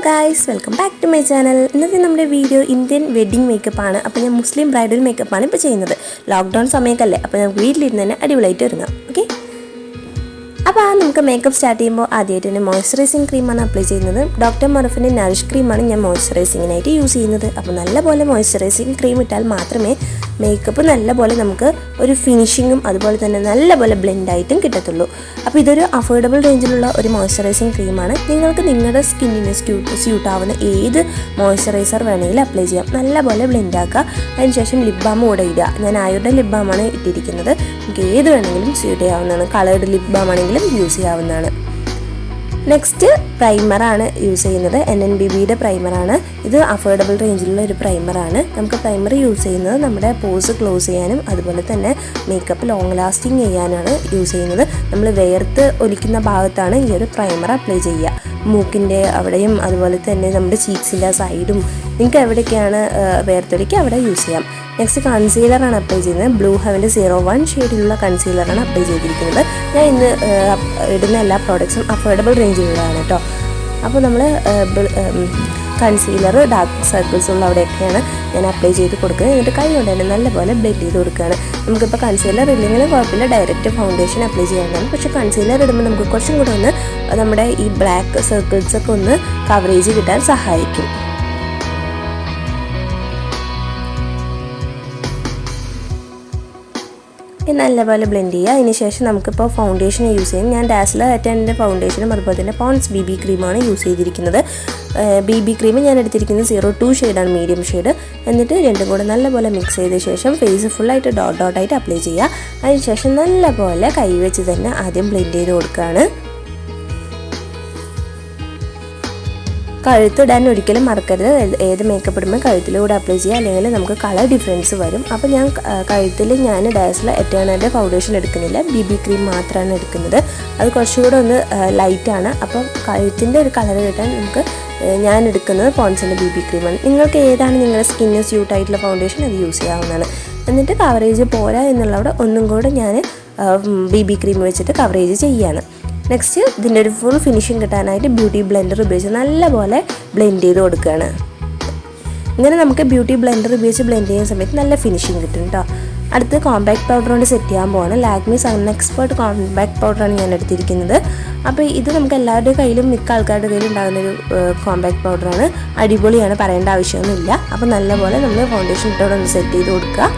guys, welcome back to my channel. ഇന്നത്തെ നമ്മുടെ video Indian wedding makeup ആണ്. അപ്പോൾ ഞാൻ മുസ്ലിം ബ്രൈഡൽ മേക്കപ്പ് ആണ് ഇപ്പോൾ ചെയ്യുന്നത്. ലോക്ക്ഡൗൺ സമയമല്ലേ, അപ്പോൾ നമുക്ക് വീട്ടിലിരുന്ന് തന്നെ അടിപൊളിയായിട്ട് ഒരുങ്ങാം. ഓക്കെ, അപ്പോൾ നമുക്ക് മേക്കപ്പ് സ്റ്റാർട്ട് ചെയ്യുമ്പോൾ ആദ്യമായിട്ട് തന്നെ മോയ്സ്ചറൈസിങ് ക്രീമാണ് അപ്ലൈ ചെയ്യുന്നത്. ഡോക്ടർ മറഫിൻ്റെ നറിഷ് ക്രീമാണ് ഞാൻ മോയ്സ്ചറൈസിങ്ങിനായിട്ട് യൂസ് ചെയ്യുന്നത്. അപ്പോൾ നല്ലപോലെ മോയ്സ്ചറൈസിങ് ക്രീം ഇട്ടാൽ മാത്രമേ മേക്കപ്പ് നല്ലപോലെ നമുക്ക് ഒരു ഫിനിഷിങ്ങും അതുപോലെ തന്നെ നല്ലപോലെ ബ്ലെൻഡായിട്ടും കിട്ടത്തുള്ളൂ. അപ്പോൾ ഇതൊരു അഫോർഡബിൾ റേഞ്ചിലുള്ള ഒരു മോയ്സ്ചറൈസിങ് ക്രീമാണ്. നിങ്ങൾക്ക് നിങ്ങളുടെ സ്കിന്നിന് സ്യൂട്ട് ആവുന്ന ഏത് മോയ്സ്ചറൈസർ വേണമെങ്കിലും അപ്ലൈ ചെയ്യാം. നല്ലപോലെ ബ്ലെൻഡ് ആക്കുക. അതിനുശേഷം ലിപ് ബാം കൂടെ ഇടുക. ഞാൻ ആയുടെ ലിപ് ബാമാണ് ഇട്ടിരിക്കുന്നത്. നമുക്ക് ഏത് വേണമെങ്കിലും സ്യൂട്ട് ചെയ്യാവുന്നതാണ്. കളേർഡ് ലിപ് ബാം ആണെങ്കിലും യൂസ് ചെയ്യാവുന്നതാണ്. നെക്സ്റ്റ് പ്രൈമറാണ് യൂസ് ചെയ്യുന്നത്. NNBBയുടെ പ്രൈമറാണ്. ഇത് അഫോർഡബിൾ റേഞ്ചിലുള്ള ഒരു പ്രൈമറാണ്. നമുക്ക് പ്രൈമർ യൂസ് ചെയ്യുന്നത് നമ്മുടെ പോസ് ക്ലോസ് ചെയ്യാനും അതുപോലെ തന്നെ മേക്കപ്പ് ലോങ് ലാസ്റ്റിംഗ് ചെയ്യാനാണ് യൂസ് ചെയ്യുന്നത്. നമ്മൾ വേർത്ത് ഒലിക്കുന്ന ഭാഗത്താണ് ഈ ഒരു പ്രൈമർ അപ്ലൈ ചെയ്യുക. മൂക്കിൻ്റെ അവിടെയും അതുപോലെ തന്നെ നമ്മുടെ ചീക്സിൻ്റെ സൈഡും നിങ്ങൾക്ക് എവിടെയൊക്കെയാണ് വേർത്തൊലിക്കുക അവിടെ യൂസ് ചെയ്യാം. നെക്സ്റ്റ് കൺസീലറാണ് അപ്ലൈ ചെയ്യുന്നത്. ബ്ലൂ ഹെവൻ്റെ 01 ഷെയ്ഡിലുള്ള കൺസീലറാണ് അപ്ലൈ ചെയ്തിരിക്കുന്നത്. ഞാൻ ഇന്ന് ഇടുന്ന എല്ലാ പ്രോഡക്ട്സും അഫോർഡബിൾ റേഞ്ചിലുള്ളതാണ് കേട്ടോ. അപ്പോൾ നമ്മൾ കൺസീലർ ഡാർക്ക് സർക്കിൾസ് ഉള്ള അവിടെയൊക്കെയാണ് ഞാൻ അപ്ലൈ ചെയ്ത് കൊടുക്കുന്നത്. എന്നിട്ട് കൈ കൊണ്ട് തന്നെ നല്ലപോലെ ബ്ലെൻഡ് ചെയ്ത് കൊടുക്കുകയാണ്. നമുക്കിപ്പോൾ കൺസീലർ ഇല്ലെങ്കിലും കുഴപ്പമില്ല, ഡയറക്റ്റ് ഫൗണ്ടേഷൻ അപ്ലൈ ചെയ്യാവുന്നതാണ്. പക്ഷേ കൺസീലർ ഇടുമ്പോൾ നമുക്ക് കുറച്ചും കൂടെ ഒന്ന് നമ്മുടെ ഈ ബ്ലാക്ക് സർക്കിൾസൊക്കെ ഒന്ന് കവറേജ് കിട്ടാൻ സഹായിക്കും. നല്ലപോലെ ബ്ലെൻഡ് ചെയ്യുക. അതിനുശേഷം നമുക്കിപ്പോൾ ഫൗണ്ടേഷൻ യൂസ് ചെയ്യും. ഞാൻ ഡാസ്ലർ അറ്റാൻ്റെ ഫൗണ്ടേഷനും അതുപോലെ തന്നെ പോൺസ് BB ക്രീമാണ് യൂസ് ചെയ്തിരിക്കുന്നത്. BB ക്രീം ഞാൻ എടുത്തിരിക്കുന്നത് 02 ഷെയ്ഡാണ്, മീഡിയം ഷെയ്ഡ്. എന്നിട്ട് രണ്ടും കൂടെ നല്ലപോലെ മിക്സ് ചെയ്ത ശേഷം ഫേസ് ഫുള്ളായിട്ട് ഡോട്ടായിട്ട് അപ്ലൈ ചെയ്യുക. അതിനുശേഷം നല്ലപോലെ കൈവച്ച് തന്നെ ആദ്യം ബ്ലെൻഡ് ചെയ്ത് കൊടുക്കുകയാണ്. കഴുത്തിടാൻ ഒരിക്കലും മറക്കരുത്. ഏത് മേക്കപ്പ് ഇടുമ്പോൾ കഴുത്തിലൂടെ അപ്ലൈ ചെയ്യുക, അല്ലെങ്കിൽ നമുക്ക് കളർ ഡിഫറൻസ് വരും. അപ്പോൾ ഞാൻ കഴുത്തിൽ ഡാസ്ലർ എറ്റേണലിൻ്റെ ഫൗണ്ടേഷൻ എടുക്കുന്നില്ല, BB ക്രീം മാത്രമാണ് എടുക്കുന്നത്. അത് കുറച്ചുകൂടെ ഒന്ന് ലൈറ്റാണ്. അപ്പം കഴുത്തിൻ്റെ ഒരു കളർ കിട്ടാൻ ഞാൻ എടുക്കുന്നത് പോൺസിൻ്റെ BB ക്രീമാണ്. നിങ്ങൾക്ക് ഏതാണ് നിങ്ങളുടെ സ്കിന്നിന് സ്യൂട്ടായിട്ടുള്ള ഫൗണ്ടേഷൻ അത് യൂസ് ചെയ്യാവുന്നതാണ്. എന്നിട്ട് കവറേജ് പോരാ എന്നുള്ളവിടെ ഒന്നും കൂടെ ഞാൻ BB ക്രീം വെച്ചിട്ട് കവറേജ് ചെയ്യുകയാണ്. നെക്സ്റ്റ് ഇതിൻ്റെ ഒരു ഫുൾ ഫിനിഷിങ് കിട്ടാനായിട്ട് ബ്യൂട്ടി ബ്ലെൻഡർ ഉപയോഗിച്ച് നല്ലപോലെ ബ്ലെൻഡ് ചെയ്ത് കൊടുക്കുകയാണ്. ഇങ്ങനെ നമുക്ക് ബ്യൂട്ടി ബ്ലെൻഡർ ഉപയോഗിച്ച് ബ്ലെൻഡ് ചെയ്യുന്ന സമയത്ത് നല്ല ഫിനിഷിങ് കിട്ടും കേട്ടോ. അടുത്ത് കോമ്പാക്ട് പൗഡർ കൊണ്ട് സെറ്റ് ചെയ്യാൻ പോവാണ്. ലാക്മി സൺ എക്സ്പേർട്ട് കോമ്പാക്ട് പൗഡറാണ് ഞാൻ എടുത്തിരിക്കുന്നത്. അപ്പോൾ ഇത് നമുക്ക് എല്ലാവരുടെ കയ്യിലും മിക്ക ആൾക്കാരുടെ കയ്യിലും ഉണ്ടാകുന്നൊരു കോമ്പാക്ട് പൗഡറാണ്. അടിപൊളിയാണ്, പറയേണ്ട ആവശ്യമൊന്നുമില്ല. അപ്പോൾ നല്ലപോലെ നമ്മൾ ഫൗണ്ടേഷൻ ഇട്ടോടെ ഒന്ന് സെറ്റ് ചെയ്ത് കൊടുക്കുക.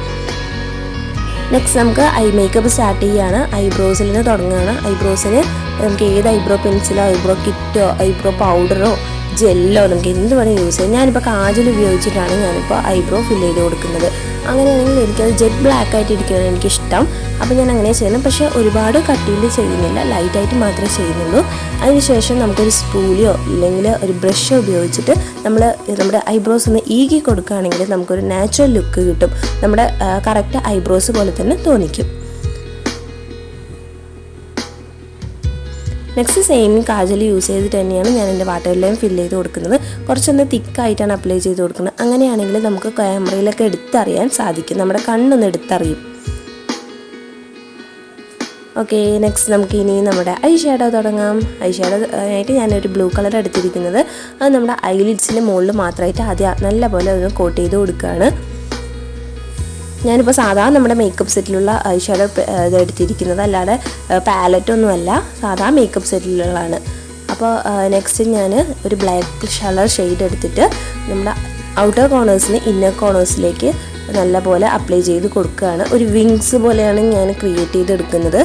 നെക്സ്റ്റ് നമുക്ക് ഐ മേക്കപ്പ് സ്റ്റാർട്ട് ചെയ്യുകയാണ്. ഐബ്രോസിൽ നിന്ന് തുടങ്ങുകയാണ്. ഐബ്രോസിന് നമുക്ക് ഏത് ഐബ്രോ പെൻസിലോ ഐബ്രോ കിറ്റോ ഐബ്രോ പൗഡറോ ജെല്ലോ നമുക്ക് എന്ത് വേണമെങ്കിൽ യൂസ് ചെയ്യാം. ഞാനിപ്പോൾ കാജൽ ഉപയോഗിച്ചിട്ടാണ് ഞാനിപ്പോൾ ഐബ്രോ ഫിൽ ചെയ്ത് കൊടുക്കുന്നത്. അങ്ങനെയാണെങ്കിൽ എനിക്കത് ജെറ്റ് ബ്ലാക്ക് ആയിട്ട് ഇരിക്കുകയാണ് എനിക്കിഷ്ടം. അപ്പോൾ ഞാൻ അങ്ങനെ ചെയ്യണം. പക്ഷേ ഒരുപാട് കട്ടിയിൽ ചെയ്യുന്നില്ല, ലൈറ്റായിട്ട് മാത്രമേ ചെയ്യുന്നുള്ളൂ. അതിനുശേഷം നമുക്കൊരു സ്പൂലിയോ ഇല്ലെങ്കിൽ ഒരു ബ്രഷോ ഉപയോഗിച്ചിട്ട് നമ്മുടെ ഐബ്രോസ് ഒന്ന് ഈകി കൊടുക്കുകയാണെങ്കിൽ നമുക്കൊരു നാച്ചുറൽ ലുക്ക് കിട്ടും. നമ്മുടെ കറക്റ്റ് ഐബ്രോസ് പോലെ തന്നെ തോന്നിക്കും. നെക്സ്റ്റ് സെയിം കാജൽ യൂസ് ചെയ്തിട്ട് തന്നെയാണ് ഞാൻ എൻ്റെ വാട്ടർ ലൈൻ ഫില്ല് ചെയ്ത് കൊടുക്കുന്നത്. കുറച്ചൊന്ന് തിക്കായിട്ടാണ് അപ്ലൈ ചെയ്ത് കൊടുക്കുന്നത്. അങ്ങനെയാണെങ്കിൽ നമുക്ക് ക്യാമറയിലൊക്കെ എടുത്തറിയാൻ സാധിക്കും, നമ്മുടെ കണ്ണൊന്ന് എടുത്തറിയും. ഓക്കെ, നെക്സ്റ്റ് നമുക്ക് ഇനി നമ്മുടെ ഐ ഷാഡോ തുടങ്ങാം. ഐ ഷാഡോ ആയിട്ട് ഞാനൊരു ബ്ലൂ കളർ എടുത്തിരിക്കുന്നത്. അത് നമ്മുടെ ഐലിഡ്സിൻ്റെ മുകളിൽ മാത്രമായിട്ട് ആദ്യം നല്ലപോലെ ഒന്ന് കോട്ട് ചെയ്ത് കൊടുക്കുകയാണ്. ഞാനിപ്പോൾ സാധാരണ നമ്മുടെ മേക്കപ്പ് സെറ്റിലുള്ള ഐ ഷാഡോ ഇത് എടുത്തിരിക്കുന്നത്, അല്ലാതെ പാലറ്റൊന്നുമല്ല, സാധാ മേക്കപ്പ് സെറ്റിലുള്ളതാണ്. അപ്പോൾ നെക്സ്റ്റ് ഞാൻ ഒരു ബ്ലാക്ക് കളർ ഷെയ്ഡ് എടുത്തിട്ട് നമ്മുടെ ഔട്ടർ കോർണേഴ്സിന് ഇന്നർ കോർണേഴ്സിലേക്ക് നല്ലപോലെ അപ്ലൈ ചെയ്ത് കൊടുക്കുകയാണ്. ഒരു വിങ്സ് പോലെയാണ് ഞാൻ ക്രിയേറ്റ് ചെയ്തെടുക്കുന്നത്.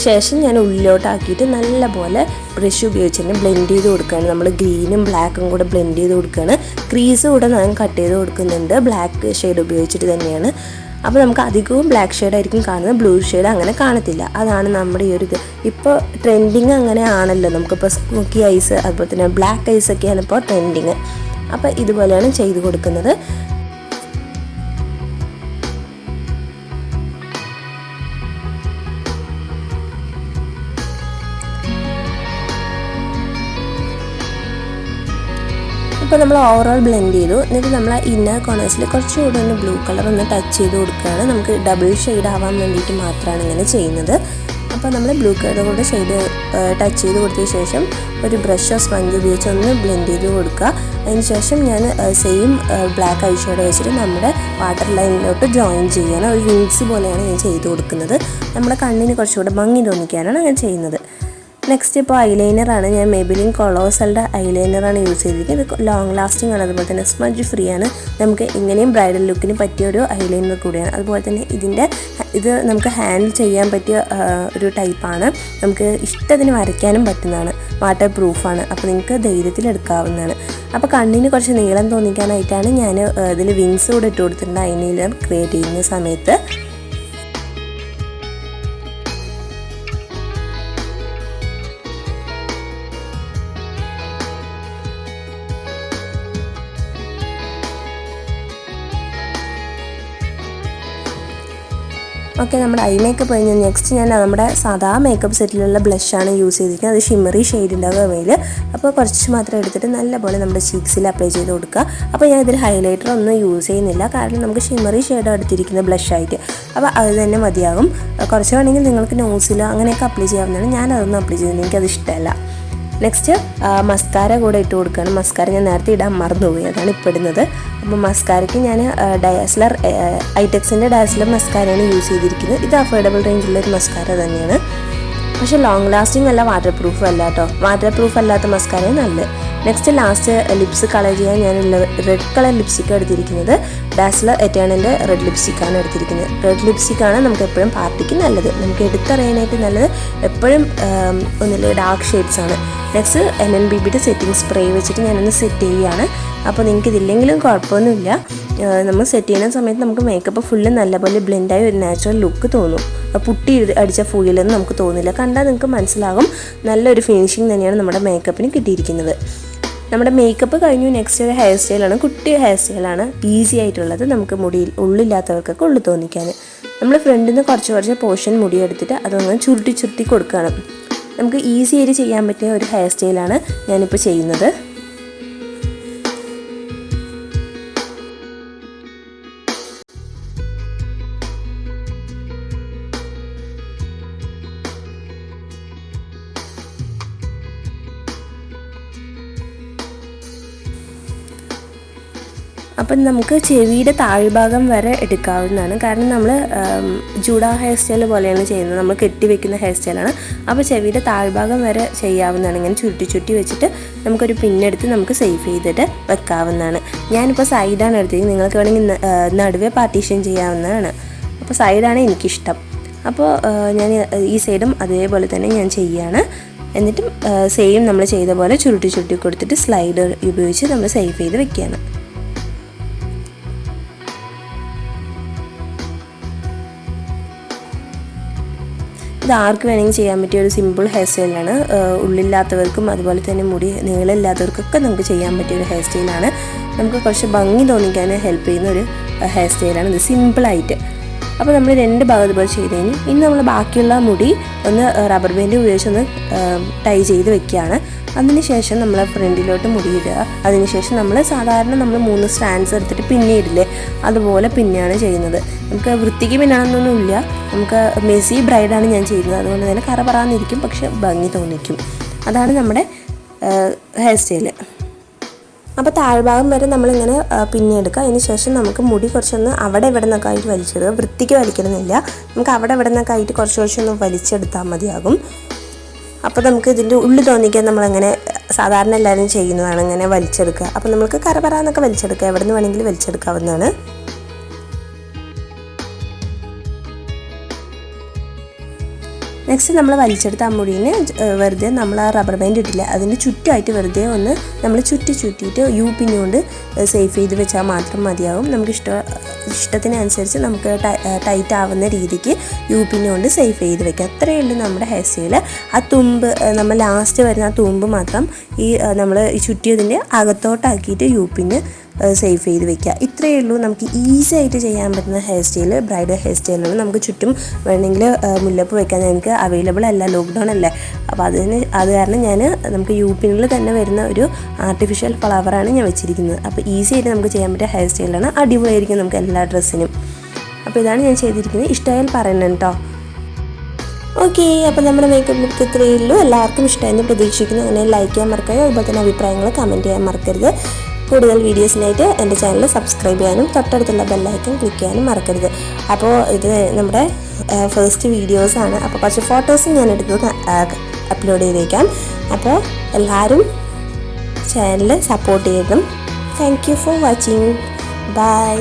ശേഷം ഞാൻ ഉള്ളിലോട്ടാക്കിയിട്ട് നല്ലപോലെ ബ്രഷ് ഉപയോഗിച്ച് തന്നെ ബ്ലെൻഡ് ചെയ്ത് കൊടുക്കുകയാണ്. നമ്മൾ ഗ്രീനും ബ്ലാക്കും കൂടെ ബ്ലെൻഡ് ചെയ്ത് കൊടുക്കുകയാണ്. ക്രീസ് കൂടെ ഞാൻ കട്ട് ചെയ്ത് കൊടുക്കുന്നുണ്ട്, ബ്ലാക്ക് ഷെയ്ഡ് ഉപയോഗിച്ചിട്ട് തന്നെയാണ്. അപ്പോൾ നമുക്ക് അധികവും ബ്ലാക്ക് ഷെയ്ഡായിരിക്കും കാണുന്നത്, ബ്ലൂ ഷെയ്ഡ് അങ്ങനെ കാണത്തില്ല. അതാണ് നമ്മുടെ ഈ ഒരു ഇത്. ഇപ്പോൾ ട്രെൻഡിങ് അങ്ങനെ ആണല്ലോ. നമുക്കിപ്പോൾ സ്മോക്കി ഐസ് അതുപോലെ തന്നെ ബ്ലാക്ക് ഐസൊക്കെയാണ് ഇപ്പോൾ ട്രെൻഡിങ്. അപ്പോൾ ഇതുപോലെയാണ് ചെയ്ത് കൊടുക്കുന്നത്. ഇപ്പോൾ നമ്മൾ ഓവറോൾ ബ്ലെൻഡ് ചെയ്തു. എന്നിട്ട് നമ്മൾ ഇന്നർ കോർണേഴ്സിൽ കുറച്ചുകൂടെ ഒന്ന് ബ്ലൂ കളർ ഒന്ന് ടച്ച് ചെയ്ത് കൊടുക്കുകയാണ്. നമുക്ക് ഡബിൾ ഷെയ്ഡ് ആവാൻ വേണ്ടിയിട്ട് മാത്രമാണ് ഇങ്ങനെ ചെയ്യുന്നത്. അപ്പോൾ നമ്മൾ ബ്ലൂ കളർ കൊണ്ട് ഷെയ്ഡ് ടച്ച് ചെയ്ത് കൊടുത്തതിന് ശേഷം ഒരു ബ്രഷോ സ്പഞ്ച് ഉപയോഗിച്ച് ഒന്ന് ബ്ലെൻഡ് ചെയ്ത് കൊടുക്കുക. അതിന് ശേഷം ഞാൻ സെയിം ബ്ലാക്ക് ഐ ഷാഡോ വെച്ചിട്ട് നമ്മുടെ വാട്ടർ ലൈനിലോട്ട് ജോയിൻ ചെയ്യണം. ഒരു വിങ്സ് പോലെയാണ് ഞാൻ ചെയ്ത് കൊടുക്കുന്നത്. നമ്മുടെ കണ്ണിന് കുറച്ചുകൂടെ ഭംഗി തോന്നിക്കാനാണ് ഞാൻ ചെയ്യുന്നത്. നെക്സ്റ്റ് ഇപ്പോൾ ഐലൈനറാണ്. ഞാൻ Maybelline കൊളോസലിൻ്റെ ഐലൈനറാണ് യൂസ് ചെയ്തിരിക്കുന്നത്. ഇത് ലോങ് ലാസ്റ്റിംഗ് ആണ്, അതുപോലെ തന്നെ സ്മജ് ഫ്രീ ആണ്. നമുക്ക് എങ്ങനെയും ബ്രൈഡൽ ലുക്കിന് പറ്റിയ ഒരു ഐലൈനർ കൂടിയാണ്. അതുപോലെ തന്നെ ഇത് നമുക്ക് ഹാൻഡിൽ ചെയ്യാൻ പറ്റിയ ഒരു ടൈപ്പാണ്. നമുക്ക് ഇഷ്ടത്തിന് വരയ്ക്കാനും പറ്റുന്നതാണ്. വാട്ടർ പ്രൂഫാണ്. അപ്പോൾ നിങ്ങൾക്ക് ധൈര്യത്തിൽ എടുക്കാവുന്നതാണ്. അപ്പോൾ കണ്ണിന് കുറച്ച് നീളം തോന്നിക്കാനായിട്ടാണ് ഞാൻ ഇതിൽ വിങ്സ് കൂടെ ഇട്ട് കൊടുത്തിട്ടുണ്ട് ഐലൈനർ ക്രിയേറ്റ് ചെയ്യുന്ന സമയത്ത്. ഓക്കെ, നമ്മുടെ ഐ മേക്കപ്പ് കഴിഞ്ഞ് നെക്സ്റ്റ് ഞാൻ നമ്മുടെ സാധാ മേക്കപ്പ് സെറ്റിലുള്ള ബ്ലഷാണ് യൂസ് ചെയ്തിരിക്കുന്നത്. അത് ഷിമ്മറി ഷെയ്ഡ് ഉണ്ടാകുക അവയിൽ. അപ്പോൾ കുറച്ച് മാത്രം എടുത്തിട്ട് നല്ലപോലെ നമ്മുടെ ചീക്സിൽ അപ്ലൈ ചെയ്ത് കൊടുക്കുക. അപ്പോൾ ഞാൻ ഇതിൽ ഹൈലൈറ്റർ ഒന്നും യൂസ് ചെയ്യുന്നില്ല, കാരണം നമുക്ക് ഷിമ്മറി ഷെയ്ഡ് എടുത്തിരിക്കുന്ന ബ്ലഷായിട്ട്. അപ്പോൾ അത് തന്നെ മതിയാകും. കുറച്ച് വേണമെങ്കിൽ നിങ്ങൾക്ക് നോസിലോ അങ്ങനെയൊക്കെ അപ്ലൈ ചെയ്യാവുന്നതാണ്. ഞാനതൊന്നും അപ്ലൈ ചെയ്യുന്നില്ല, എനിക്കത് ഇഷ്ടമല്ല. നെക്സ്റ്റ് മസ്കാര കൂടെ ഇട്ട് കൊടുക്കുകയാണ്. മസ്കാര ഞാൻ നേരത്തെ ഇടാൻ മറന്നുപോയി, അതാണ് ഇപ്പോൾ ഇടുന്നത്. അപ്പോൾ മസ്കാരയ്ക്ക് ഞാൻ ഡയാസ്ലർ ഐടെക്സിൻ്റെ ഡയാസ്ലർ മസ്കാരയാണ് യൂസ് ചെയ്തിരിക്കുന്നത്. ഇത് അഫോർഡബിൾ റേഞ്ചിലുള്ളൊരു മസ്കാര തന്നെയാണ്. പക്ഷേ ലോങ് ലാസ്റ്റിംഗ് അല്ല, വാട്ടർ പ്രൂഫും അല്ല കേട്ടോ. വാട്ടർ പ്രൂഫ് അല്ലാത്ത മസ്കാരയാണ് നല്ലത്. നെക്സ്റ്റ് ലാസ്റ്റ് ലിപ്സ് കളർ ചെയ്യാൻ ഞാനുള്ള റെഡ് കളർ ലിപ്സ്റ്റിക്കാണ് എടുത്തിരിക്കുന്നത്. ഡാസ്ലർ എറ്റേണിൻ്റെ റെഡ് ലിപ്സ്റ്റിക്കാണ് എടുത്തിരിക്കുന്നത്. റെഡ് ലിപ്സ്റ്റിക്കാണ് നമുക്ക് എപ്പോഴും പാർട്ടിക്ക് നല്ലത്. നമുക്ക് എടുത്തറിയാനായിട്ട് നല്ലത് എപ്പോഴും ഒന്നിലെ ഡാർക്ക് ഷെയ്ഡ്സാണ്. നെക്സ്റ്റ് NNBBയുടെ സെറ്റിംഗ് സ്പ്രേ വെച്ചിട്ട് ഞാനൊന്ന് സെറ്റ് ചെയ്യുകയാണ്. അപ്പോൾ നിങ്ങൾക്ക് ഇതില്ലെങ്കിലും കുഴപ്പമൊന്നുമില്ല. നമ്മൾ സെറ്റ് ചെയ്യുന്ന സമയത്ത് നമുക്ക് മേക്കപ്പ് ഫുള്ള് നല്ലപോലെ ബ്ലെൻഡായി ഒരു നാച്ചുറൽ ലുക്ക് തോന്നും. പുട്ടി അടിച്ച ഫുള്ളിലൊന്നും നമുക്ക് തോന്നില്ല. കണ്ടാൽ നിങ്ങൾക്ക് മനസ്സിലാകും നല്ലൊരു ഫിനിഷിങ് തന്നെയാണ് നമ്മുടെ മേക്കപ്പിന് കിട്ടിയിരിക്കുന്നത്. നമ്മുടെ മേക്കപ്പ് കഴിഞ്ഞു. നെക്സ്റ്റ് ഒരു ഹെയർ സ്റ്റൈലാണ്. കുട്ടി ഹെയർ സ്റ്റൈലാണ്, ഈസി ആയിട്ടുള്ളത്. നമുക്ക് മുടിയിൽ ഉള്ളില്ലാത്തവർക്കൊക്കെ ഉള്ളു തോന്നിക്കാൻ നമ്മൾ ഫ്രണ്ടിൽ നിന്ന് കുറച്ച് പോർഷൻ മുടി എടുത്തിട്ട് അതങ്ങനെ ചുരുട്ടി കൊടുക്കണം. നമുക്ക് ഈസി ആയിട്ട് ചെയ്യാൻ പറ്റിയ ഒരു ഹെയർ സ്റ്റൈലാണ് ഞാനിപ്പോൾ ചെയ്യുന്നത്. അപ്പം നമുക്ക് ചെവിയുടെ താഴ്ഭാഗം വരെ എടുക്കാവുന്നതാണ്. കാരണം നമ്മൾ ജൂഡാ ഹെയർ സ്റ്റൈൽ പോലെയാണ് ചെയ്യുന്നത്. നമ്മൾ കെട്ടിവെക്കുന്ന ഹെയർ സ്റ്റൈലാണ്. അപ്പോൾ ചെവിയുടെ താഴ്ഭാഗം വരെ ചെയ്യാവുന്നതാണ്. ഇങ്ങനെ ചുരുട്ടി വെച്ചിട്ട് നമുക്കൊരു പിന്നെടുത്ത് നമുക്ക് സേഫ് ചെയ്തിട്ട് വെക്കാവുന്നതാണ്. ഞാനിപ്പോൾ സൈഡാണ് എടുത്തിരിക്കുന്നത്. നിങ്ങൾക്ക് വേണമെങ്കിൽ നടുവേ പാർട്ടീഷൻ ചെയ്യാവുന്നതാണ്. അപ്പോൾ സൈഡാണ് എനിക്കിഷ്ടം. അപ്പോൾ ഞാൻ ഈ സൈഡും അതേപോലെ തന്നെ ഞാൻ ചെയ്യുകയാണ്. എന്നിട്ടും സെയിം നമ്മൾ ചെയ്ത പോലെ ചുരുട്ടി കൊടുത്തിട്ട് സ്ലൈഡർ ഉപയോഗിച്ച് നമ്മൾ സേഫ് ചെയ്ത് വെക്കുകയാണ്. ഇത് ആർക്ക് വേണമെങ്കിൽ ചെയ്യാൻ പറ്റിയ ഒരു സിമ്പിൾ ഹെയർ സ്റ്റൈലാണ്. ഉള്ളില്ലാത്തവർക്കും അതുപോലെ തന്നെ മുടി നീളമില്ലാത്തവർക്കൊക്കെ നമുക്ക് ചെയ്യാൻ പറ്റിയ ഒരു ഹെയർ സ്റ്റൈലാണ്. നമുക്ക് കുറച്ച് ഭംഗി തോന്നിക്കാൻ ഹെൽപ്പ് ചെയ്യുന്ന ഒരു ഹെയർ സ്റ്റൈലാണ് ഇത്, സിമ്പിളായിട്ട്. അപ്പോൾ നമ്മൾ രണ്ട് ഭാഗത്ത് പോലെ ചെയ്ത് കഴിഞ്ഞു. ഇനി നമ്മൾ ബാക്കിയുള്ള മുടി ഒന്ന് റബ്ബർ ബാൻഡ് ഉപയോഗിച്ചൊന്ന് ടൈ ചെയ്ത് വെക്കുകയാണ്. അതിനുശേഷം നമ്മൾ ഫ്രണ്ടിലോട്ട് മുടിയിടുക. അതിനുശേഷം നമ്മൾ സാധാരണ നമ്മൾ 3 സ്റ്റാൻഡ്സ് എടുത്തിട്ട് പിന്നിടില്ലേ, അതുപോലെ പിന്നെയാണ് ചെയ്യുന്നത്. നമുക്ക് വൃത്തിക്ക് പിന്നാണെന്നൊന്നുമില്ല. നമുക്ക് മെസ്സി ബ്രൈഡാണ് ഞാൻ ചെയ്യുന്നത്. അതുകൊണ്ട് തന്നെ കറ പറയാന്നിരിക്കും, പക്ഷെ ഭംഗി തോന്നിക്കും. അതാണ് നമ്മുടെ ഹെയർ സ്റ്റൈല്. അപ്പോൾ താഴ്ഭാഗം വരെ നമ്മളിങ്ങനെ പിന്നെടുക്കുക. അതിന് ശേഷം നമുക്ക് മുടി കുറച്ചൊന്ന് അവിടെ ഇവിടെ നിന്നൊക്കെ ആയിട്ട് വലിച്ചെടുക്കുക. വൃത്തിക്ക് വലിക്കണമെന്നില്ല, നമുക്ക് അവിടെ ഇവിടെ നിന്നൊക്കെ ആയിട്ട് കുറച്ചൊന്ന് വലിച്ചെടുത്താൽ മതിയാകും. അപ്പോൾ നമുക്ക് ഇതിൻ്റെ ഉള്ളിൽ തോന്നിക്കാൻ നമ്മളങ്ങനെ സാധാരണ എല്ലാവരും ചെയ്യുന്നതാണ്, ഇങ്ങനെ വലിച്ചെടുക്കുക. അപ്പോൾ നമുക്ക് കറപറാന്നൊക്കെ വലിച്ചെടുക്കുക, എവിടെ നിന്ന് വേണമെങ്കിലും വലിച്ചെടുക്കാവുന്നതാണ്. നെക്സ്റ്റ് നമ്മൾ വലിച്ചെടുത്ത ആ മുടീനെ വെറുതെ നമ്മൾ ആ റബ്ബർ ബാൻഡ് ഇട്ടില്ല അതിൻ്റെ ചുറ്റുമായിട്ട് വെറുതെ ഒന്ന് നമ്മൾ ചുറ്റിയിട്ട് യു പിൻ കൊണ്ട് സേഫ് ചെയ്ത് വെച്ചാൽ മാത്രം മതിയാകും. നമുക്ക് ഇഷ്ടത്തിനനുസരിച്ച് നമുക്ക് ടൈറ്റ് ആവുന്ന രീതിക്ക് യു പിൻ കൊണ്ട് സേഫ് ചെയ്ത് വെക്കുക. അത്രയേ ഉള്ളൂ നമ്മുടെ ഹെയർ സ്റ്റൈൽ. ആ തുമ്പ് നമ്മൾ ലാസ്റ്റ് വരുന്ന ആ തുമ്പ് മാത്രം ഈ നമ്മൾ ഈ ചുറ്റിയതിൻ്റെ അകത്തോട്ടാക്കിയിട്ട് യു പിന് സേഫ് ചെയ്ത് വെക്കുക. ഇത്രയേ ഉള്ളൂ. നമുക്ക് ഈസി ആയിട്ട് ചെയ്യാൻ പറ്റുന്ന ഹെയർ സ്റ്റൈൽ ബ്രൈഡൽ ഹെയർ സ്റ്റൈലാണ്. നമുക്ക് ചുറ്റും വേണമെങ്കിൽ മുല്ലപ്പ് വെക്കാൻ എനിക്ക് അവൈലബിൾ അല്ല, ലോക്ക്ഡൗൺ അല്ലേ. അപ്പോൾ അത് കാരണം ഞാൻ നമുക്ക് യു പിന്നിൽ തന്നെ വരുന്ന ഒരു ആർട്ടിഫിഷ്യൽ ഫ്ലവറാണ് ഞാൻ വെച്ചിരിക്കുന്നത്. അപ്പോൾ ഈസി ആയിട്ട് നമുക്ക് ചെയ്യാൻ പറ്റിയ ഹെയർ സ്റ്റൈലാണ്. അടിപൊളിയായിരിക്കും നമുക്ക് എല്ലാ ഡ്രസ്സിനും. അപ്പോൾ ഇതാണ് ഞാൻ ചെയ്തിരിക്കുന്നത്. ഇഷ്ടമായാൽ പറയണം കേട്ടോ. ഓക്കെ, അപ്പോൾ നമ്മുടെ മേക്കപ്പ് ലുക്ക് ഇത്രയേ ഉള്ളൂ. എല്ലാവർക്കും ഇഷ്ടമായെന്ന് പ്രതീക്ഷിക്കുന്നു. അങ്ങനെ ലൈക്ക് ചെയ്യാൻ മറക്കരുത്, അതുപോലെ തന്നെ അഭിപ്രായങ്ങൾ കമൻറ്റ് ചെയ്യാൻ മറക്കരുത്. കൂടുതൽ വീഡിയോസിനായിട്ട് എൻ്റെ ചാനൽ സബ്സ്ക്രൈബ് ചെയ്യാനും തൊട്ടടുത്തുള്ള ബെല്ലൈക്കൺ ക്ലിക്ക് ചെയ്യാനും മറക്കരുത്. അപ്പോൾ ഇത് നമ്മുടെ ഫസ്റ്റ് വീഡിയോസാണ്. അപ്പോൾ കുറച്ച് ഫോട്ടോസും ഞാൻ എടുത്ത് അപ്ലോഡ് ചെയ്തേക്കാം. അപ്പോൾ എല്ലാവരും ചാനൽ സപ്പോർട്ട് ചെയ്യണം. Thank you for watching. By.